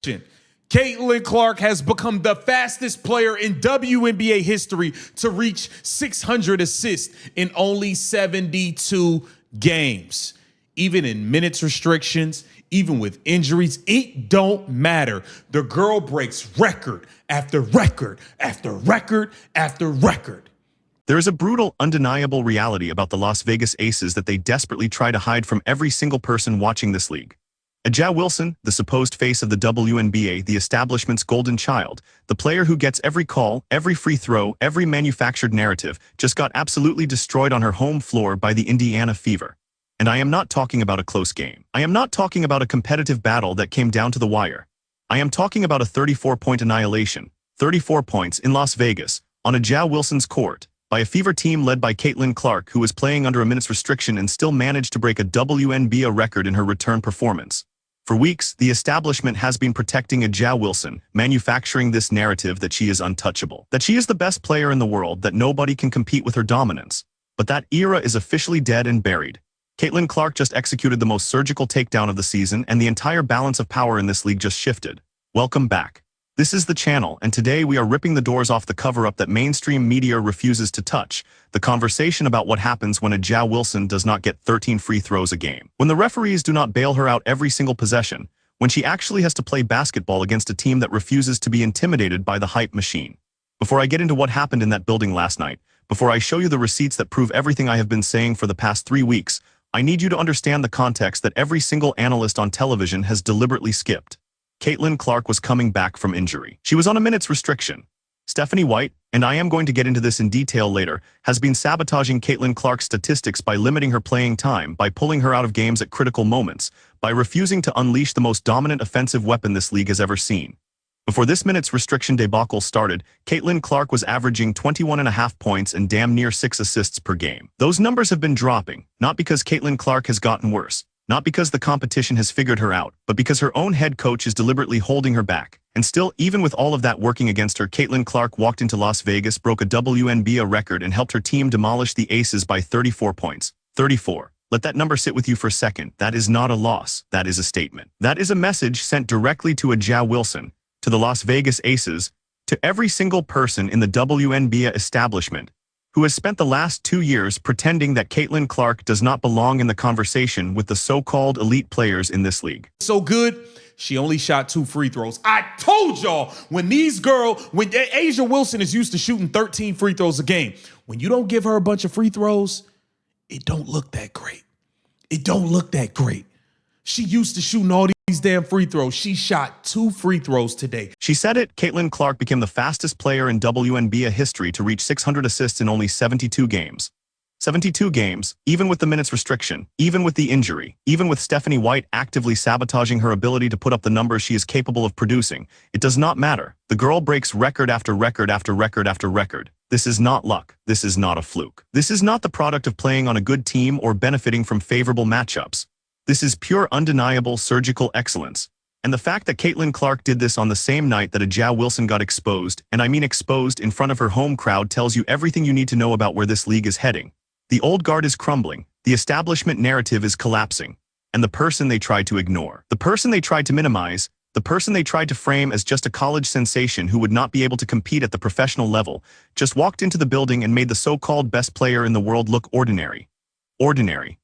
Caitlin Clark has become the fastest player in WNBA history to reach 600 assists in only 72 games. Even in minutes restrictions, even with injuries, it don't matter. The girl breaks record after record after record after record. There is a brutal, undeniable reality about the Las Vegas Aces that they desperately try to hide from every single person watching this league. A'ja Wilson, the supposed face of the WNBA, the establishment's golden child, the player who gets every call, every free throw, every manufactured narrative, just got absolutely destroyed on her home floor by the Indiana Fever. And I am not talking about a close game. I am not talking about a competitive battle that came down to the wire. I am talking about a 34-point annihilation, 34 points in Las Vegas, on A'ja Wilson's court, by a Fever team led by Caitlin Clark, who was playing under a minutes restriction and still managed to break a WNBA record in her return performance. For weeks, the establishment has been protecting A'ja Wilson, manufacturing this narrative that she is untouchable, that she is the best player in the world, that nobody can compete with her dominance. But that era is officially dead and buried. Caitlin Clark just executed the most surgical takedown of the season, and the entire balance of power in this league just shifted. Welcome back. This is the channel, and today we are ripping the doors off the cover-up that mainstream media refuses to touch, the conversation about what happens when A'ja Wilson does not get 13 free throws a game, when the referees do not bail her out every single possession, when she actually has to play basketball against a team that refuses to be intimidated by the hype machine. Before I get into what happened in that building last night, before I show you the receipts that prove everything I have been saying for the past 3 weeks, I need you to understand the context that every single analyst on television has deliberately skipped. Caitlin Clark was coming back from injury. She was on a minutes restriction. Stephanie White, and I am going to get into this in detail later, has been sabotaging Caitlin Clark's statistics by limiting her playing time, by pulling her out of games at critical moments, by refusing to unleash the most dominant offensive weapon this league has ever seen. Before this minutes restriction debacle started, Caitlin Clark was averaging 21.5 points and damn near 6 assists per game. Those numbers have been dropping, not because Caitlin Clark has gotten worse, not because the competition has figured her out, but because her own head coach is deliberately holding her back. And still, even with all of that working against her, Caitlin Clark walked into Las Vegas, broke a WNBA record, and helped her team demolish the Aces by 34 points. 34. Let that number sit with you for a second. That is not a loss. That is a statement. That is a message sent directly to A'ja Wilson, to the Las Vegas Aces, to every single person in the WNBA establishment who has spent the last 2 years pretending that Caitlin Clark does not belong in the conversation with the so-called elite players in this league. So good, she only shot 2 free throws. I told y'all, when A'ja Wilson is used to shooting 13 free throws a game, when you don't give her a bunch of free throws, it don't look that great. It don't look that great. She used to shooting all these damn free throws. She shot 2 free throws today. She said it. Caitlin Clark became the fastest player in WNBA history to reach 600 assists in only 72 games. 72 games, even with the minutes restriction, even with the injury, even with Stephanie White actively sabotaging her ability to put up the numbers she is capable of producing. It does not matter. The girl breaks record after record after record after record. This is not luck. This is not a fluke. This is not the product of playing on a good team or benefiting from favorable matchups. This is pure, undeniable surgical excellence. And the fact that Caitlin Clark did this on the same night that A'ja Wilson got exposed, and I mean exposed in front of her home crowd, tells you everything you need to know about where this league is heading. The old guard is crumbling, the establishment narrative is collapsing, and the person they tried to ignore, the person they tried to minimize, the person they tried to frame as just a college sensation who would not be able to compete at the professional level, just walked into the building and made the so-called best player in the world look ordinary. Ordinary.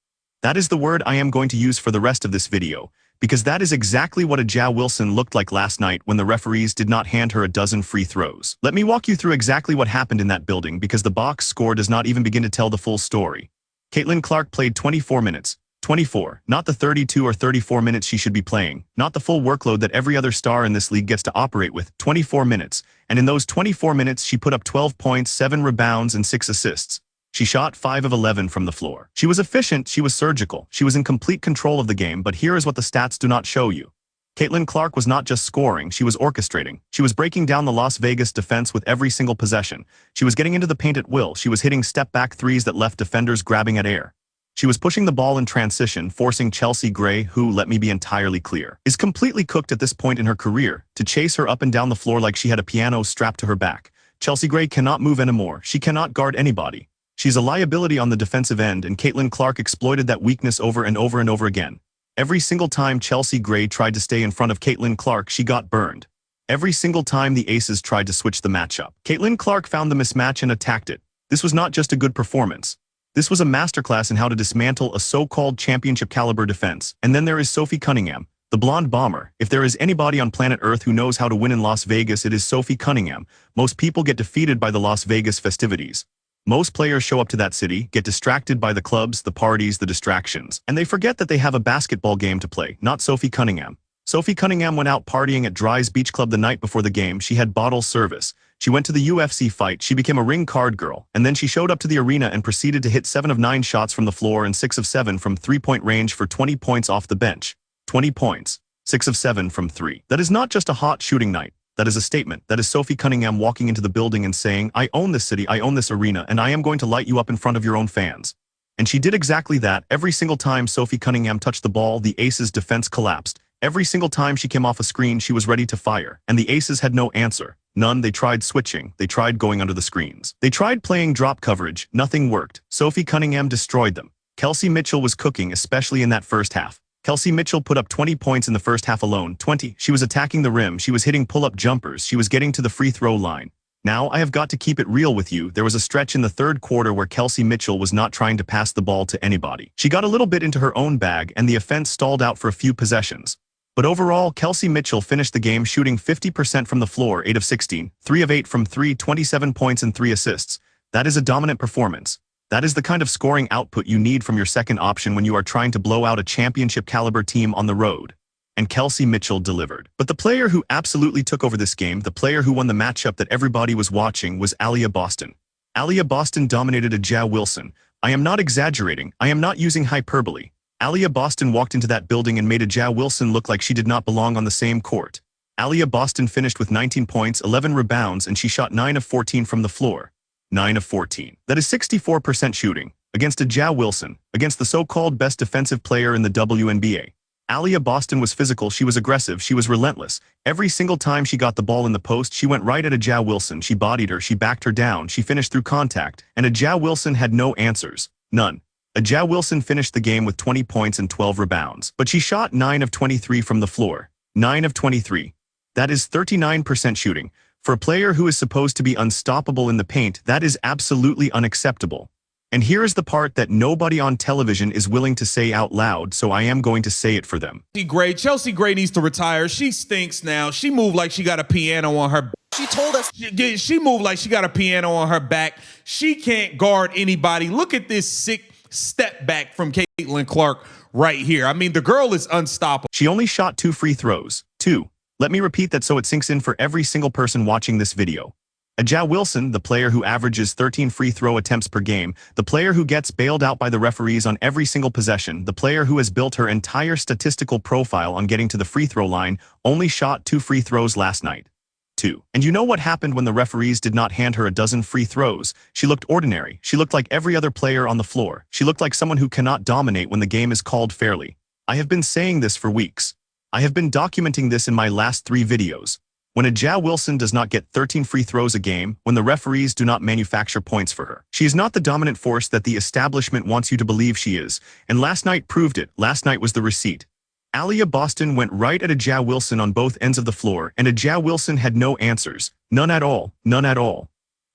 That is the word I am going to use for the rest of this video, because that is exactly what A'ja Wilson looked like last night when the referees did not hand her a dozen free throws. Let me walk you through exactly what happened in that building, because the box score does not even begin to tell the full story. Caitlin Clark played 24 minutes. 24, not the 32 or 34 minutes she should be playing, not the full workload that every other star in this league gets to operate with, 24 minutes. And in those 24 minutes she put up 12 points, 7 rebounds, and 6 assists. She shot 5 of 11 from the floor. She was efficient, she was surgical, she was in complete control of the game, but here is what the stats do not show you. Caitlin Clark was not just scoring, she was orchestrating. She was breaking down the Las Vegas defense with every single possession. She was getting into the paint at will. She was hitting step-back threes that left defenders grabbing at air. She was pushing the ball in transition, forcing Chelsea Gray, who, let me be entirely clear, is completely cooked at this point in her career, to chase her up and down the floor like she had a piano strapped to her back. Chelsea Gray cannot move anymore. She cannot guard anybody. She's a liability on the defensive end, and Caitlin Clark exploited that weakness over and over and over again. Every single time Chelsea Gray tried to stay in front of Caitlin Clark, she got burned. Every single time the aces tried to switch the matchup, Caitlin Clark found the mismatch and attacked it. This was not just a good performance. This was a masterclass in how to dismantle a so-called championship-caliber defense. And then there is Sophie Cunningham, the blonde bomber. If there is anybody on planet Earth who knows how to win in Las Vegas, it is Sophie Cunningham. Most people get defeated by the Las Vegas festivities. Most players show up to that city, get distracted by the clubs, the parties, the distractions, and they forget that they have a basketball game to play. Not Sophie Cunningham. Sophie Cunningham went out partying at Dry's Beach Club the night before the game. She had bottle service. She went to the UFC fight. She became a ring card girl. And then she showed up to the arena and proceeded to hit 7 of 9 shots from the floor and 6 of 7 from three-point range for 20 points off the bench. 20 points. 6 of 7 from 3. That is not just a hot shooting night. That is a statement. That is Sophie Cunningham walking into the building and saying, I own this city, I own this arena, and I am going to light you up in front of your own fans. And she did exactly that. Every single time Sophie Cunningham touched the ball, the Aces' defense collapsed. Every single time she came off a screen, she was ready to fire. And the Aces had no answer. None. They tried switching. They tried going under the screens. They tried playing drop coverage. Nothing worked. Sophie Cunningham destroyed them. Kelsey Mitchell was cooking, especially in that first half. Kelsey Mitchell put up 20 points in the first half alone. 20. She was attacking the rim. She was hitting pull-up jumpers. She was getting to the free throw line. Now, I have got to keep it real with you. There was a stretch in the third quarter where Kelsey Mitchell was not trying to pass the ball to anybody. She got a little bit into her own bag, and the offense stalled out for a few possessions. But overall, Kelsey Mitchell finished the game shooting 50% from the floor, 8 of 16, 3 of 8 from 3, 27 points and 3 assists. That is a dominant performance. That is the kind of scoring output you need from your second option when you are trying to blow out a championship-caliber team on the road. And Kelsey Mitchell delivered. But the player who absolutely took over this game, the player who won the matchup that everybody was watching, was Aliyah Boston. Aliyah Boston dominated A'ja Wilson. I am not exaggerating. I am not using hyperbole. Aliyah Boston walked into that building and made A'ja Wilson look like she did not belong on the same court. Aliyah Boston finished with 19 points, 11 rebounds, and she shot 9 of 14 from the floor. 9 of 14. That is 64% shooting. Against A'ja Wilson, against the so-called best defensive player in the WNBA. Aliyah Boston was physical, she was aggressive, she was relentless. Every single time she got the ball in the post, she went right at A'ja Wilson. She bodied her, she backed her down, she finished through contact, and A'ja Wilson had no answers. None. A'ja Wilson finished the game with 20 points and 12 rebounds. But she shot 9 of 23 from the floor. 9 of 23. That is 39% shooting. For a player who is supposed to be unstoppable in the paint, that is absolutely unacceptable. And here is the part that nobody on television is willing to say out loud, so I am going to say it for them. Chelsea Gray needs to retire. She stinks now. She moved like she got a piano on her. She told us. She moved like she got a piano on her back. She can't guard anybody. Look at this sick step back from Caitlin Clark right here. I mean, the girl is unstoppable. She only shot 2 free throws. 2. Let me repeat that so it sinks in for every single person watching this video. A'ja Wilson, the player who averages 13 free throw attempts per game, the player who gets bailed out by the referees on every single possession, the player who has built her entire statistical profile on getting to the free throw line, only shot 2 free throws last night. 2. And you know what happened when the referees did not hand her a dozen free throws? She looked ordinary. She looked like every other player on the floor. She looked like someone who cannot dominate when the game is called fairly. I have been saying this for weeks. I have been documenting this in my last 3 videos. When A'ja Wilson does not get 13 free throws a game, when the referees do not manufacture points for her, she is not the dominant force that the establishment wants you to believe she is. And last night proved it. Last night was the receipt. Aliyah Boston went right at A'ja Wilson on both ends of the floor, and A'ja Wilson had no answers. None at all. None at all.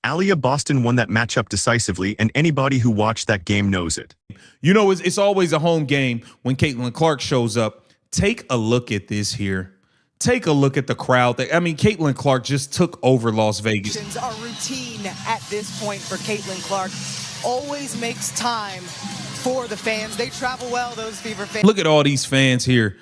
Aliyah Boston won that matchup decisively, and anybody who watched that game knows it. You know, it's always a home game when Caitlin Clark shows up. Take a look at this here. Take a look at the crowd. I mean, Caitlin Clark just took over Las Vegas. Our routine at this point for Caitlin Clark always makes time for the fans. They travel well, those Fever fans. Look at all these fans here.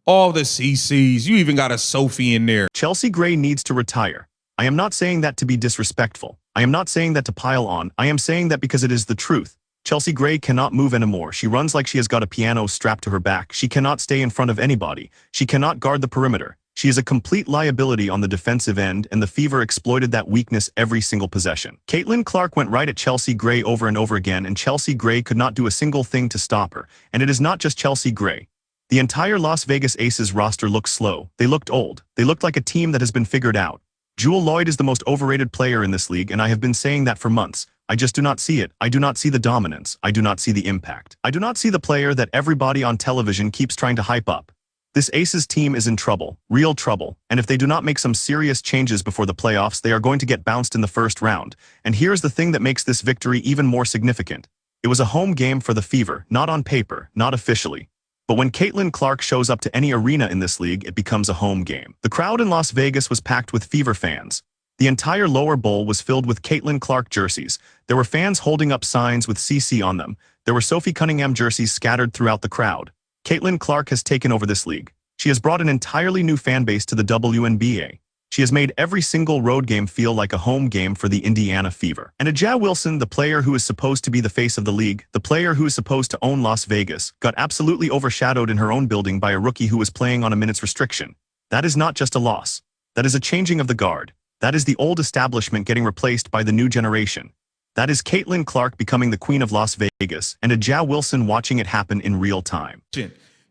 All the CCs. You even got a Sophie in there. Chelsea Gray needs to retire. I am not saying that to be disrespectful. I am not saying that to pile on. I am saying that because it is the truth. Chelsea Gray cannot move anymore. She runs like she has got a piano strapped to her back. She cannot stay in front of anybody. She cannot guard the perimeter. She is a complete liability on the defensive end, and the Fever exploited that weakness every single possession. Caitlin Clark went right at Chelsea Gray over and over again, and Chelsea Gray could not do a single thing to stop her. And it is not just Chelsea Gray. The entire Las Vegas Aces roster looked slow. They looked old. They looked like a team that has been figured out. Jewel Lloyd is the most overrated player in this league, and I have been saying that for months. I just do not see it. I do not see the dominance. I do not see the impact. I do not see the player that everybody on television keeps trying to hype up. This Aces team is in trouble, real trouble, and if they do not make some serious changes before the playoffs, they are going to get bounced in the first round. And here's the thing that makes this victory even more significant. It was a home game for the Fever, not on paper, not officially. But when Caitlin Clark shows up to any arena in this league, it becomes a home game. The crowd in Las Vegas was packed with Fever fans. The entire lower bowl was filled with Caitlin Clark jerseys. There were fans holding up signs with CC on them. There were Sophie Cunningham jerseys scattered throughout the crowd. Caitlin Clark has taken over this league. She has brought an entirely new fan base to the WNBA. She has made every single road game feel like a home game for the Indiana Fever. And A'ja Wilson, the player who is supposed to be the face of the league, the player who is supposed to own Las Vegas, got absolutely overshadowed in her own building by a rookie who was playing on a minutes restriction. That is not just a loss. That is a changing of the guard. That is the old establishment getting replaced by the new generation. That is Caitlin Clark becoming the queen of Las Vegas, and A'ja Wilson watching it happen in real time.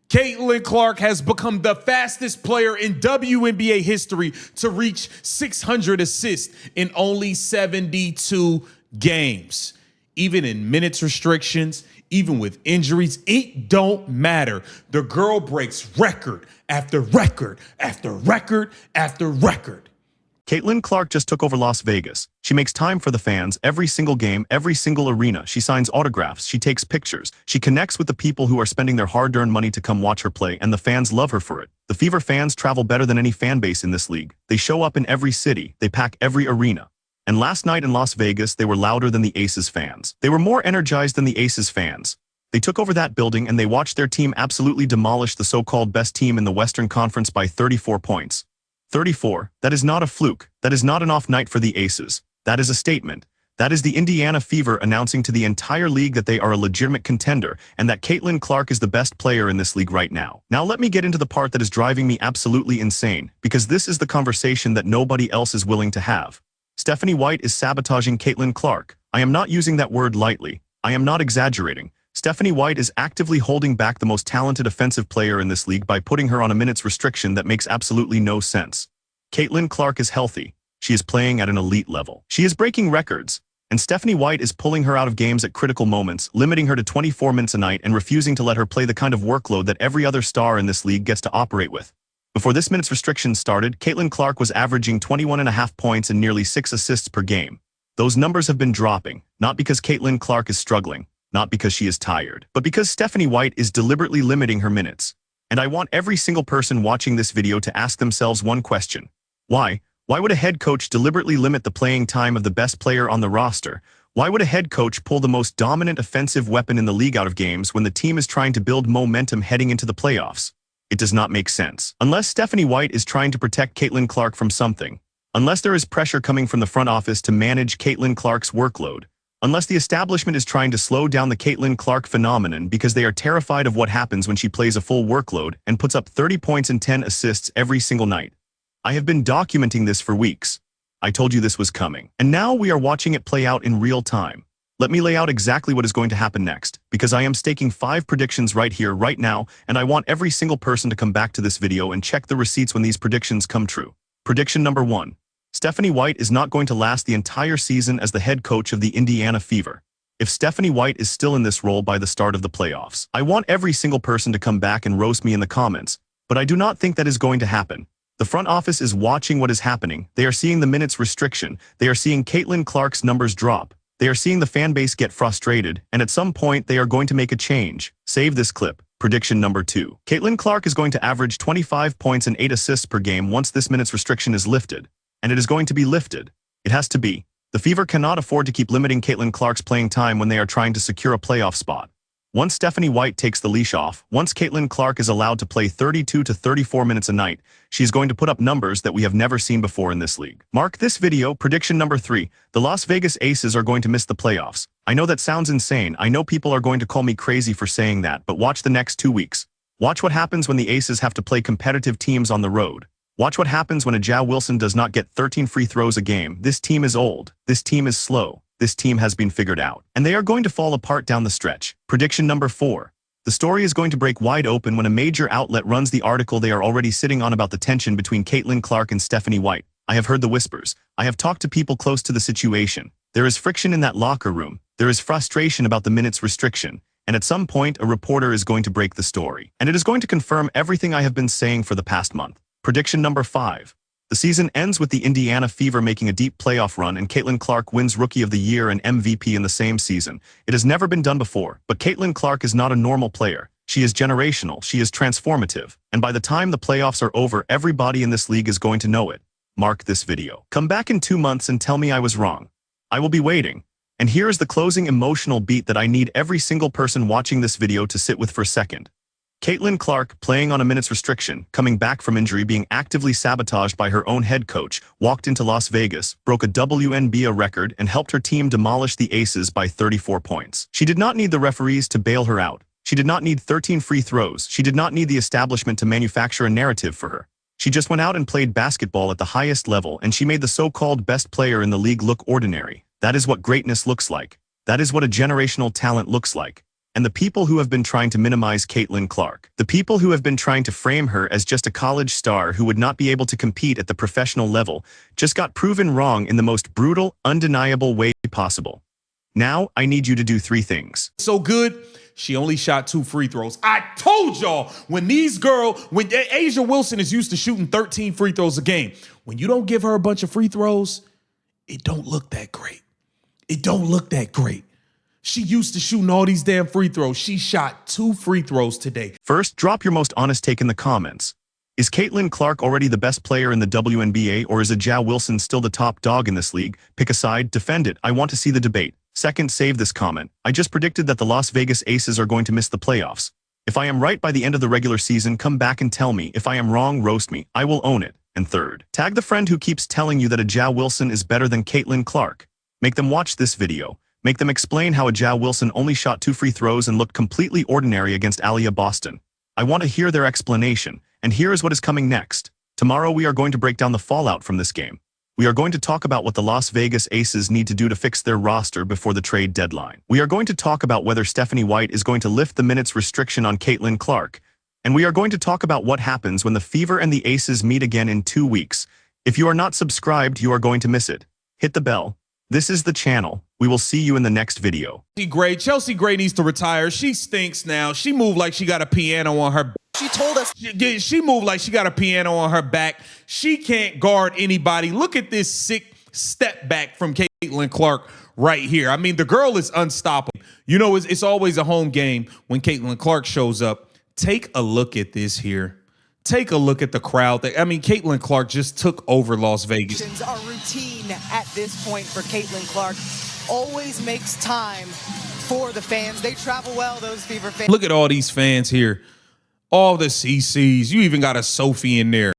Caitlin Clark has become the fastest player in WNBA history to reach 600 assists in only 72 games. Even in minutes restrictions, even with injuries, it don't matter. The girl breaks record after record after record after record. Caitlin Clark just took over Las Vegas. She makes time for the fans every single game, every single arena. She signs autographs, she takes pictures, she connects with the people who are spending their hard-earned money to come watch her play, and the fans love her for it. The Fever fans travel better than any fan base in this league. They show up in every city, they pack every arena. And last night in Las Vegas, they were louder than the Aces fans. They were more energized than the Aces fans. They took over that building and they watched their team absolutely demolish the so-called best team in the Western Conference by 34 points. 34, that is not a fluke. That is not an off night for the Aces. That is a statement. That is the Indiana Fever announcing to the entire league that they are a legitimate contender and that Caitlin Clark is the best player in this league right now. Now let me get into the part that is driving me absolutely insane, because this is the conversation that nobody else is willing to have. Stephanie White is sabotaging Caitlin Clark. I am not using that word lightly. I am not exaggerating. Stephanie White is actively holding back the most talented offensive player in this league by putting her on a minutes restriction that makes absolutely no sense. Caitlin Clark is healthy. She is playing at an elite level. She is breaking records. And Stephanie White is pulling her out of games at critical moments, limiting her to 24 minutes a night and refusing to let her play the kind of workload that every other star in this league gets to operate with. Before this minutes restriction started, Caitlin Clark was averaging 21.5 points and nearly 6 assists per game. Those numbers have been dropping, not because Caitlin Clark is struggling, not because she is tired, but because Stephanie White is deliberately limiting her minutes. And I want every single person watching this video to ask themselves one question. Why? Why would a head coach deliberately limit the playing time of the best player on the roster? Why would a head coach pull the most dominant offensive weapon in the league out of games when the team is trying to build momentum heading into the playoffs? It does not make sense. Unless Stephanie White is trying to protect Caitlin Clark from something. Unless there is pressure coming from the front office to manage Caitlin Clark's workload. Unless the establishment is trying to slow down the Caitlin Clark phenomenon because they are terrified of what happens when she plays a full workload and puts up 30 points and 10 assists every single night. I have been documenting this for weeks. I told you this was coming. And now we are watching it play out in real time. Let me lay out exactly what is going to happen next, because I am staking 5 predictions right here, right now, and I want every single person to come back to this video and check the receipts when these predictions come true. Prediction number 1. Stephanie White is not going to last the entire season as the head coach of the Indiana Fever. If Stephanie White is still in this role by the start of the playoffs, I want every single person to come back and roast me in the comments, but I do not think that is going to happen. The front office is watching what is happening. They are seeing the minutes restriction. They are seeing Caitlin Clark's numbers drop. They are seeing the fan base get frustrated, and at some point they are going to make a change. Save this clip. Prediction number 2. Caitlin Clark is going to average 25 points and 8 assists per game once this minutes restriction is lifted. And it is going to be lifted. It has to be. The Fever cannot afford to keep limiting Caitlin Clark's playing time when they are trying to secure a playoff spot. Once Stephanie White takes the leash off, once Caitlin Clark is allowed to play 32 to 34 minutes a night, she's going to put up numbers that we have never seen before in this league. Mark this video. Prediction number 3. The Las Vegas Aces are going to miss the playoffs. I know that sounds insane. I know people are going to call me crazy for saying that, but watch the next 2 weeks. Watch what happens when the Aces have to play competitive teams on the road. Watch what happens when A'ja Wilson does not get 13 free throws a game. This team is old. This team is slow. This team has been figured out. And they are going to fall apart down the stretch. Prediction number 4. The story is going to break wide open when a major outlet runs the article they are already sitting on about the tension between Caitlin Clark and Stephanie White. I have heard the whispers. I have talked to people close to the situation. There is friction in that locker room. There is frustration about the minutes restriction. And at some point, a reporter is going to break the story. And it is going to confirm everything I have been saying for the past month. Prediction number 5. The season ends with the Indiana Fever making a deep playoff run and Caitlin Clark wins Rookie of the Year and MVP in the same season. It has never been done before, but Caitlin Clark is not a normal player. She is generational, she is transformative, and by the time the playoffs are over, everybody in this league is going to know it. Mark this video. Come back in 2 months and tell me I was wrong. I will be waiting. And here is the closing emotional beat that I need every single person watching this video to sit with for a second. Caitlin Clark, playing on a minutes restriction, coming back from injury, being actively sabotaged by her own head coach, walked into Las Vegas, broke a WNBA record, and helped her team demolish the Aces by 34 points. She did not need the referees to bail her out. She did not need 13 free throws. She did not need the establishment to manufacture a narrative for her. She just went out and played basketball at the highest level, and she made the so-called best player in the league look ordinary. That is what greatness looks like. That is what a generational talent looks like. And the people who have been trying to minimize Caitlin Clark, the people who have been trying to frame her as just a college star who would not be able to compete at the professional level, just got proven wrong in the most brutal, undeniable way possible. Now, I need you to do 3 things. So good, she only shot 2 free throws. I told y'all, when A'ja Wilson is used to shooting 13 free throws a game, when you don't give her a bunch of free throws, it don't look that great. It don't look that great. She used to shooting all these damn free throws. She shot 2 free throws today. First, drop your most honest take in the comments. Is Caitlin Clark already the best player in the WNBA, or is A'ja Wilson still the top dog in this league? Pick a side, defend it. I want to see the debate. Second, save this comment. I just predicted that the Las Vegas Aces are going to miss the playoffs. If I am right by the end of the regular season, come back and tell me. If I am wrong, roast me. I will own it. And third, tag the friend who keeps telling you that A'ja Wilson is better than Caitlin Clark. Make them watch this video. Make them explain how A'ja Wilson only shot 2 free throws and looked completely ordinary against Aliyah Boston. I want to hear their explanation, and here is what is coming next. Tomorrow we are going to break down the fallout from this game. We are going to talk about what the Las Vegas Aces need to do to fix their roster before the trade deadline. We are going to talk about whether Stephanie White is going to lift the minutes restriction on Caitlin Clark. And we are going to talk about what happens when the Fever and the Aces meet again in 2 weeks. If you are not subscribed, you are going to miss it. Hit the bell. This is the channel. We will see you in the next video. Chelsea Gray needs to retire. She stinks now. She moved like she got a piano on her. She told us. She moved like she got a piano on her back. She can't guard anybody. Look at this sick step back from Caitlin Clark right here. I mean, the girl is unstoppable. You know, it's always a home game when Caitlin Clark shows up. Take a look at this here. Take a look at the crowd. I mean, Caitlin Clark just took over Las Vegas. Our routine at this point for Caitlin Clark always makes time for the fans. They travel well, those Fever fans. Look at all these fans here. All the CCs. You even got a Sophie in there.